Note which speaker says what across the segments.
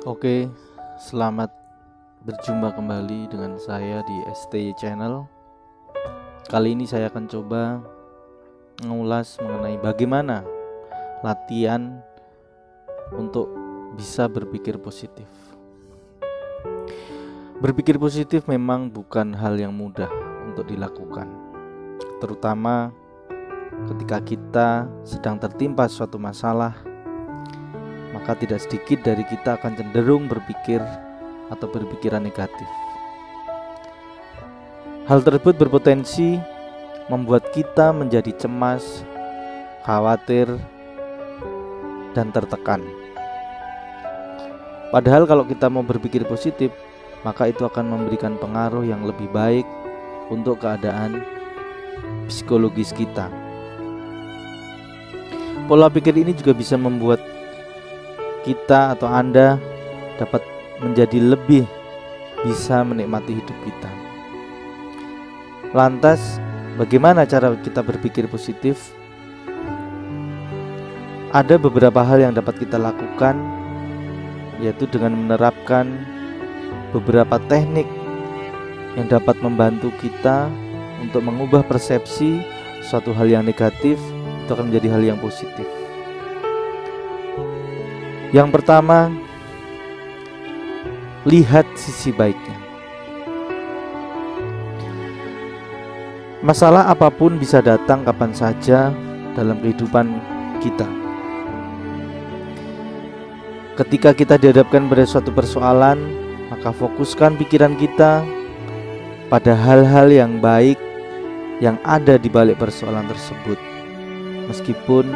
Speaker 1: Oke, selamat berjumpa kembali dengan saya di STY Channel. Kali ini saya akan coba mengulas mengenai bagaimana latihan untuk bisa berpikir positif. Berpikir positif memang bukan hal yang mudah untuk dilakukan, terutama ketika kita sedang tertimpa suatu masalah. Maka tidak sedikit dari kita akan cenderung berpikir atau berpikiran negatif. Hal tersebut berpotensi membuat kita menjadi cemas, khawatir, dan tertekan. Padahal kalau kita mau berpikir positif, maka itu akan memberikan pengaruh yang lebih baik untuk keadaan psikologis kita. Pola pikir ini juga bisa membuat kita atau Anda dapat menjadi lebih bisa menikmati hidup kita. Lantas, bagaimana cara kita berpikir positif? Ada beberapa hal yang dapat kita lakukan, yaitu dengan menerapkan beberapa teknik yang dapat membantu kita untuk mengubah persepsi suatu hal yang negatif itu akan menjadi hal yang positif. Yang pertama, lihat sisi baiknya. Masalah apapun bisa datang kapan saja dalam kehidupan kita. Ketika kita dihadapkan pada suatu persoalan, maka fokuskan pikiran kita pada hal-hal yang baik yang ada di balik persoalan tersebut, meskipun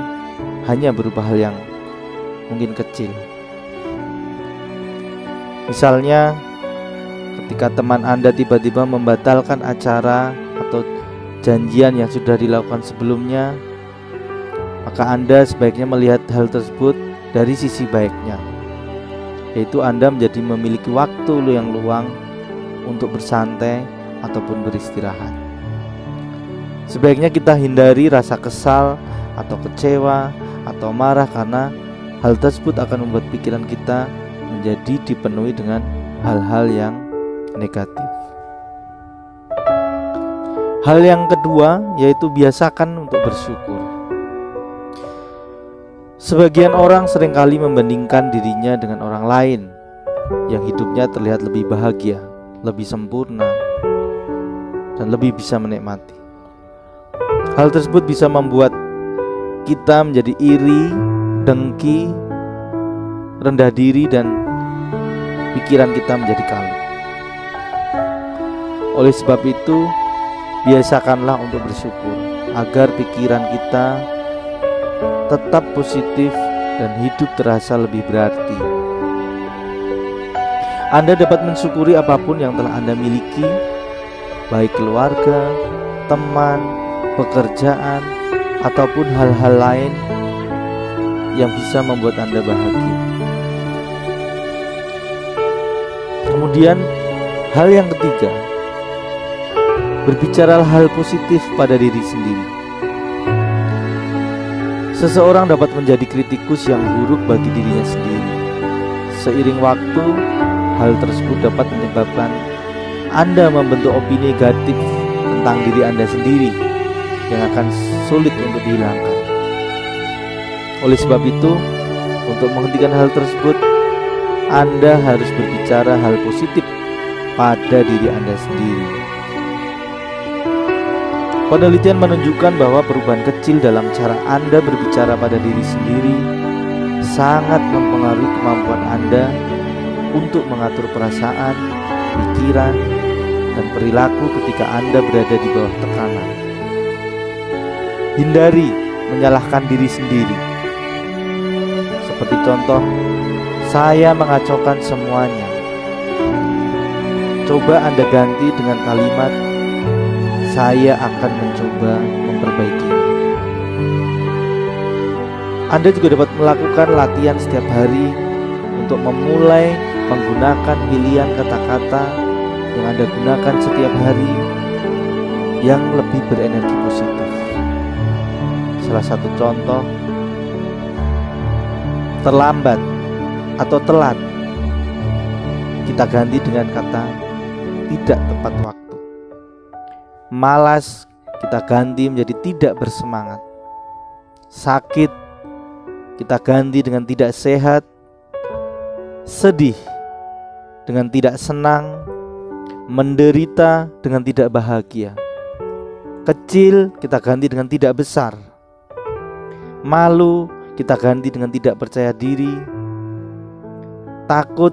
Speaker 1: hanya berupa hal yang mungkin kecil. Misalnya, ketika teman Anda tiba-tiba membatalkan acara atau janjian yang sudah dilakukan sebelumnya, maka Anda sebaiknya melihat hal tersebut dari sisi baiknya, yaitu Anda menjadi memiliki waktu yang luang untuk bersantai ataupun beristirahat. Sebaiknya kita hindari rasa kesal atau kecewa atau marah, karena hal tersebut akan membuat pikiran kita menjadi dipenuhi dengan hal-hal yang negatif. Hal yang kedua yaitu biasakan untuk bersyukur. Sebagian orang seringkali membandingkan dirinya dengan orang lain yang hidupnya terlihat lebih bahagia, lebih sempurna, dan lebih bisa menikmati. Hal tersebut bisa membuat kita menjadi iri, dengki, rendah diri, dan pikiran kita menjadi kalut. Oleh sebab itu, biasakanlah untuk bersyukur agar pikiran kita tetap positif dan hidup terasa lebih berarti. Anda dapat mensyukuri apapun yang telah Anda miliki, baik keluarga, teman, pekerjaan, ataupun hal-hal lain yang bisa membuat Anda bahagia. Kemudian hal yang ketiga, berbicaralah hal positif pada diri sendiri. Seseorang dapat menjadi kritikus yang buruk bagi dirinya sendiri. Seiring waktu, hal tersebut dapat menyebabkan Anda membentuk opini negatif tentang diri Anda sendiri yang akan sulit untuk dihilangkan. Oleh sebab itu, untuk menghentikan hal tersebut, Anda harus berbicara hal positif pada diri Anda sendiri. Penelitian menunjukkan bahwa perubahan kecil dalam cara Anda berbicara pada diri sendiri sangat mempengaruhi kemampuan Anda untuk mengatur perasaan, pikiran, dan perilaku ketika Anda berada di bawah tekanan. Hindari menyalahkan diri sendiri. Seperti contoh, saya mengacaukan semuanya. Coba Anda ganti dengan kalimat, saya akan mencoba memperbaiki. Anda juga dapat melakukan latihan setiap hari untuk memulai menggunakan pilihan kata-kata yang Anda gunakan setiap hari yang lebih berenergi positif. Salah satu contoh, terlambat atau telat, kita ganti dengan kata tidak tepat waktu. Malas, kita ganti menjadi tidak bersemangat. Sakit, kita ganti dengan tidak sehat. Sedih dengan tidak senang. Menderita dengan tidak bahagia. Kecil kita ganti dengan tidak besar. Malu kita ganti dengan tidak percaya diri. Takut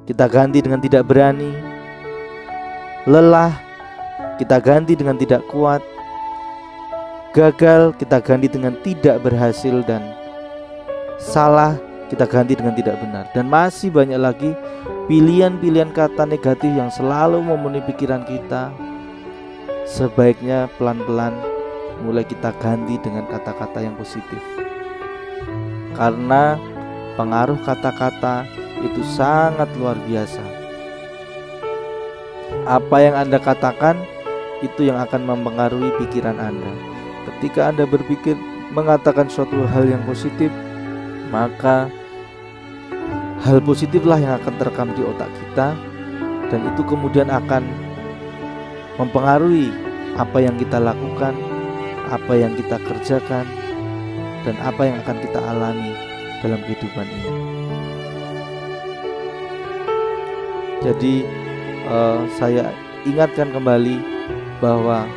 Speaker 1: kita ganti dengan tidak berani. Lelah kita ganti dengan tidak kuat. Gagal kita ganti dengan tidak berhasil, dan salah kita ganti dengan tidak benar. Dan masih banyak lagi pilihan-pilihan kata negatif yang selalu memenuhi pikiran kita. Sebaiknya pelan-pelan mulai kita ganti dengan kata-kata yang positif, karena pengaruh kata-kata itu sangat luar biasa. Apa yang Anda katakan itu yang akan mempengaruhi pikiran Anda. Ketika Anda berpikir mengatakan suatu hal yang positif, maka hal positiflah yang akan terekam di otak kita, dan itu kemudian akan mempengaruhi apa yang kita lakukan, apa yang kita kerjakan, dan apa yang akan kita alami dalam kehidupan ini. Jadi saya ingatkan kembali bahwa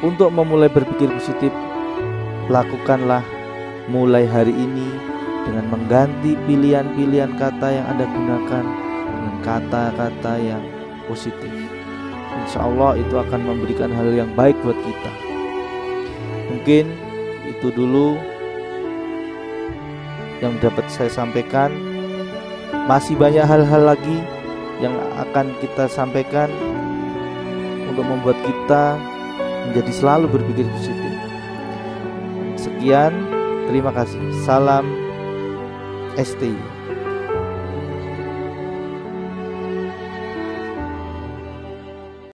Speaker 1: untuk memulai berpikir positif, lakukanlah mulai hari ini dengan mengganti pilihan-pilihan kata yang Anda gunakan dengan kata-kata yang positif. Insya Allah itu akan memberikan hal yang baik buat kita. Mungkin itu dulu yang dapat saya sampaikan. Masih banyak hal-hal lagi yang akan kita sampaikan untuk membuat kita menjadi selalu berpikir positif. Sekian, terima kasih. Salam STI.